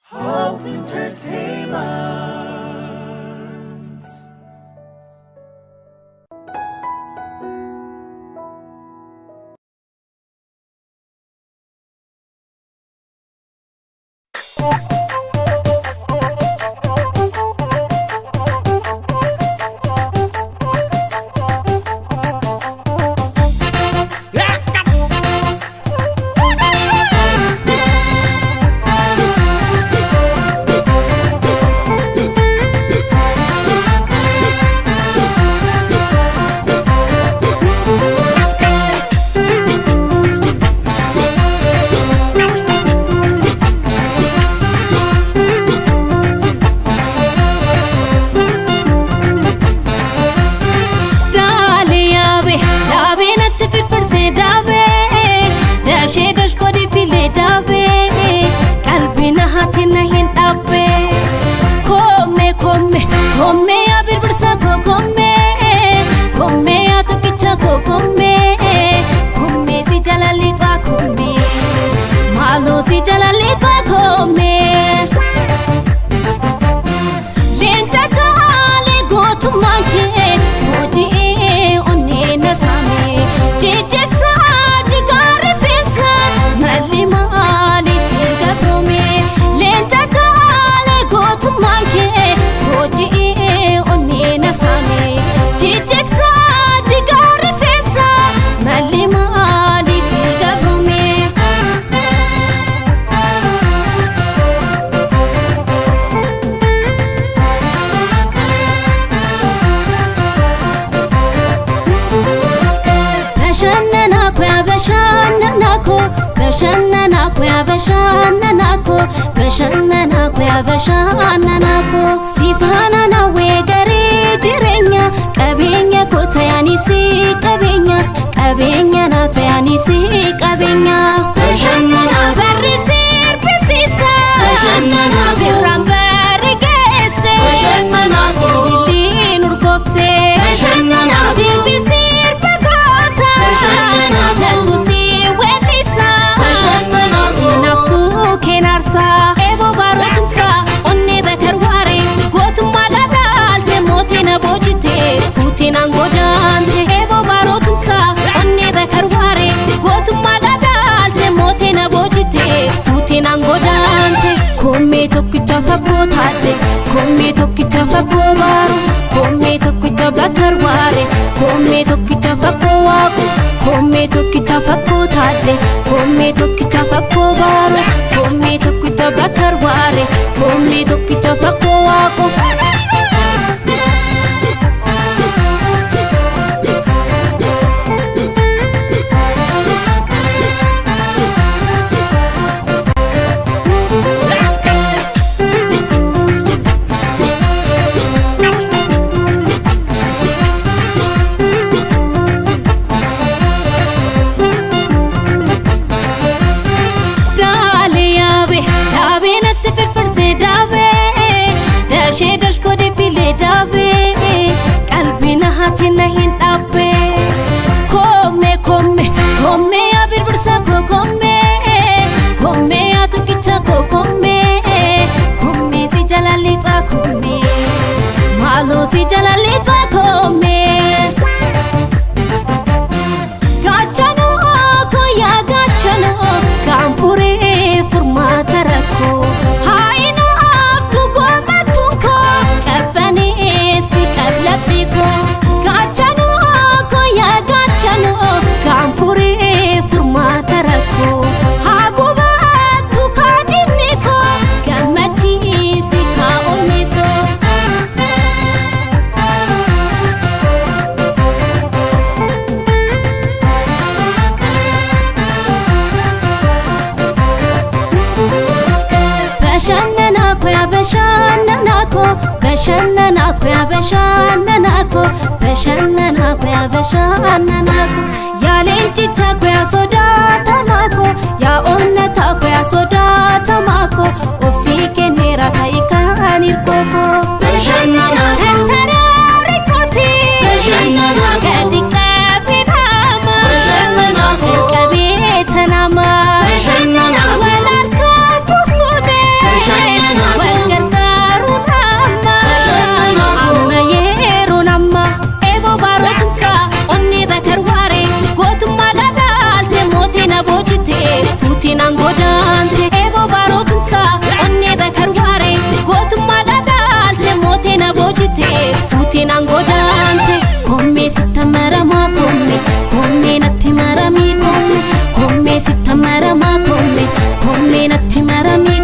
Hope Entertainment. Bashananako Sifana na wegari jirenya Kabenya kotayani si kabenya na tayani si kabenya Bashanana barisir pesisa Bashanana birambari gese Bashananako Lili nurkofte Bashanana sirbisir bakota Bashanana Latusi welisa Bashananako Naftu kenarsa Kome tokkicha fagoo baaru Kome tokkicha bakar waare Kome tokkicha fagoo waaku Kome tokkicha fagoo taadde Kome tokkicha fagoo baaru Kome tokkicha bakar waare Kome tokkicha fagoo waaku Si jalalita kome Gachano ko ya gachano Kampure furmata rako Haino aftu goma tunko Kabani si kablapiko Gachano ko ya gachano Kampure furmata rako Haguba tu kadiniko Gamati si kaoniko Bashananako Ya lenchicha kwa soda tamako Ya onna ta kwa soda tamako Ofsike nera kaika nirkoko Bashananako Tararikoti Bashananako Kadika pitama Bashananako Kabitanama Bashananako Walarka kufude Bashananako koome natti marame